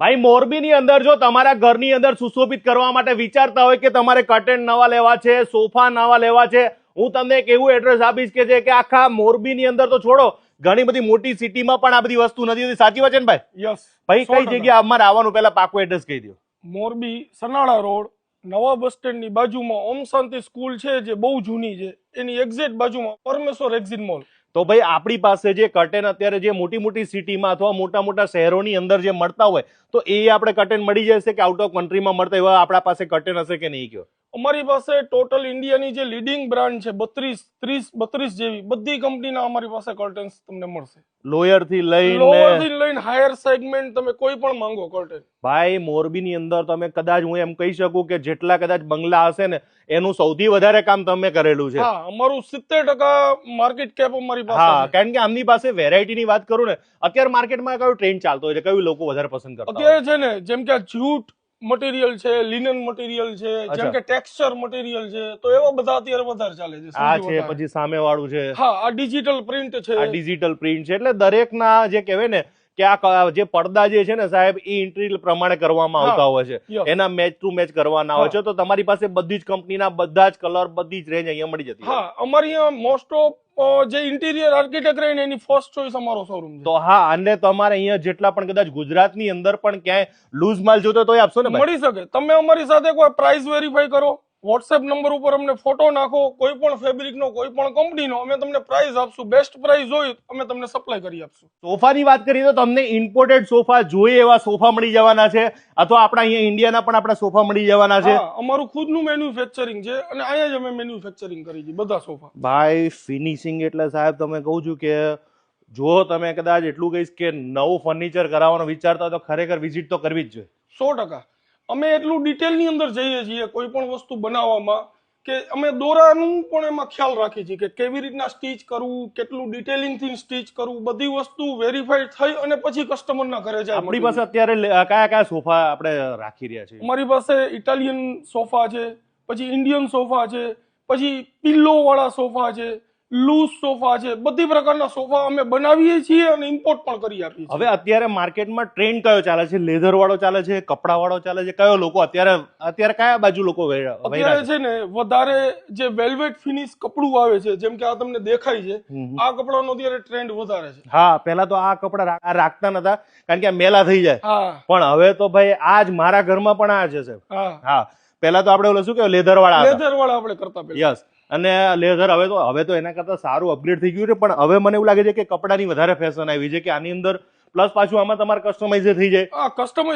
ભાઈ મોરબીની અંદર જો તમારા ઘરની અંદર સુશોભિત કરવા માટે વિચારતા હોય કે તમારે કર્ટેન નવા લેવા છે, સોફા નવા લેવા છે, હું તમને એક એવું એડ્રેસ આપીશ કે આખા મોરબીની અંદર તો છોડો, ઘણી બધી મોટી સિટીમાં પણ આ બધી વસ્તુ નથી હોતી. સાચી વાત છે ને ભાઈ? યસ. ભાઈ કઈ જગ્યા અમારે આવવાનું, પહેલા પાકું એડ્રેસ કહી દો. મોરબી સનાળા રોડ, નવા બસ સ્ટેન્ડ ની બાજુમાં ઓમ શાંતિ સ્કૂલ છે જે બહુ જૂની છે, એની એક્ઝેક્ટ બાજુમાં પરમેશ્વર એક્ઝિટ મોલ. તો ભાઈ આપણી પાસે જે કર્ટેન અત્યારે જે મોટી મોટી સિટીમાં અથવા મોટા મોટા શહેરોની અંદર જે મળતા હોય, તો એ આપણે કર્ટેન મળી જશે કે આઉટ ઓફ કન્ટ્રીમાં મળતા એવા આપણા પાસે કર્ટેન હશે કે નહીં? કયો. અમારી પાસે ટોટલ ઇન્ડિયાની જે લીડિંગ બ્રાન્ડ છે 32 જેવી બધી કંપનીના અમારી પાસે કર્ટન્સ તમને મળશે. લોયર થી લઈને હાયર સેગમેન્ટ તમે કોઈ પણ માંગો કર્ટન. ભાઈ મોરબીની અંદર તમે કદાચ હું એમ કહી શકું કે જેટલા કદાચ બંગલા હશે ને એનું સૌથી વધારે કામ તમે કરેલું છે. હા, અમારું 70% માર્કેટ કેપ અમારી પાસે. હા, કારણ કે આમની પાસે વેરાયટીની વાત કરું ને, અત્યારે માર્કેટમાં કયો ટ્રેન્ડ ચાલતો હોય છે, કયું લોકો વધારે પસંદ કરતા હોય? અત્યારે છે ને જેમ કે જૂટ મટીરિયલ છે, લિનન મટીરિયલ છે, જેમ કે ટેક્સચર મટીરિયલ છે, તો એવા બધા અત્યારે વધારે ચાલે છે. આ છે, પછી સામે વાળું છે. હા, આ ડિજિટલ પ્રિન્ટ છે. આ ડિજિટલ પ્રિન્ટ છે, એટલે દરેકના જે કહેવાય ને કે આ જે પડદા જે છે ને સાહેબ, એ ઇન્ટિરિયર પ્રમાણે કરવામાં આવતા હોય છે, એના મેચ ટુ મેચ કરવાના હોય છે. તો તમારી પાસે બધી જ કંપનીના બધા જ કલર, બધી જ રેન્જ અહીંયા મળી જતી. હા, અમારી અહીંયા મોસ્ટ ઓફ જે ઇન્ટિરિયર આર્કિટેક્ટ રહે ને એની ફર્સ્ટ ચોઇસ અમારો શોરૂમ છે. તો હા, અને તમારે અહીંયા જેટલા પણ કદાચ ગુજરાતની અંદર પણ ક્યાંય લૂઝ માલ જોતો તો આપશો ને? મળી શકે. તમે અમારી સાથે કોઈ પ્રાઇસ વેરીફાઈ કરો, વોટ્સએપ નંબર ઉપર અમને ફોટો નાખો, કોઈ પણ ફેબ્રિકનો, કોઈ પણ કંપનીનો, અમે તમને પ્રાઇસ આપશું. બેસ્ટ પ્રાઇસ હોય અમે તમને સપ્લાય કરી આપશું. સોફાની વાત કરીએ તો તમને ઇમ્પોર્ટેડ સોફા જોઈએ એવા સોફા મળી જવાના છે, અથવા આપણા અહીંયા ઇન્ડિયાના પણ આપણા સોફા મળી જવાના છે. અમારું ખુદનું મેન્યુફેક્ચરિંગ છે અને અહીંયા જ અમે મેન્યુફેક્ચરિંગ કરી છે બધા સોફા. ભાઈ ફિનિશિંગ એટલે સાહેબ તમે કહું છું કે જો તમે કદાચ એટલું કહીશ કે નવું ફર્નિચર કરાવવાનો વિચારતા હોય તો ખરેખર વિઝિટ તો કરવી જ જોઈએ. 100%. અમે એટલું ડિટેલની અંદર જઈએ છીએ કોઈ પણ વસ્તુ બનાવવામાં કે અમે દોરાનું પણ એમાં ખ્યાલ રાખીએ છીએ કે કેવી રીતના સ્ટીચ કરવું, કેટલું ડિટેલિંગથી સ્ટીચ કરવું, બધી વસ્તુ વેરીફાઈડ થઈ અને પછી કસ્ટમરના ઘરે જાય. આપણી પાસે અત્યારે કયા કયા સોફા આપણે રાખી રહ્યા છીએ? અમારી પાસે ઇટાલિયન સોફા છે, પછી ઇન્ડિયન સોફા છે, પછી પિલ્લો વાળા સોફા છે, લૂઝ સોફા છે, બધી પ્રકારના સોફા અમે બનાવીએ છીએ અને ઇમ્પોર્ટ પણ કરી આપીએ છીએ. હવે અત્યારે માર્કેટમાં ટ્રેન્ડ કયો ચાલે છે? લેધર વાળો ચાલે છે, કપડા વાળો ચાલે છે? કયો લોકો અત્યારે કયા બાજુ લોકો અત્યારે છે ને વધારે જે વેલ્વેટ ફિનિશ કપડું આવે છે, જેમ કે આ તમને દેખાય છે, આ કપડાનો અત્યારે ટ્રેન્ડ વધારે છે. હા, પહેલા તો આ કપડા રાખતા નતા કારણ કે આ મેલા થઈ જાય. હા, પણ હવે તો ભાઈ આ જ મારા ઘરમાં પણ આ છે સાહેબ. હા, પહેલા તો આપણે ઓલું શું કહેવાય, લેધર વાળા આપણે કરતા પહેલા. યસ. અને લેધર હવે તો એના કરતા સારું અપગ્રેડ થઈ ગયું છે. પણ હવે મને એવું લાગે છે કે કપડાની વધારે ફેશન આવી છે કે આની અંદર પ્લસ પાછું આમાં તમારે કસ્ટમાઇઝ થઈ જાય. કસ્ટમાઇઝ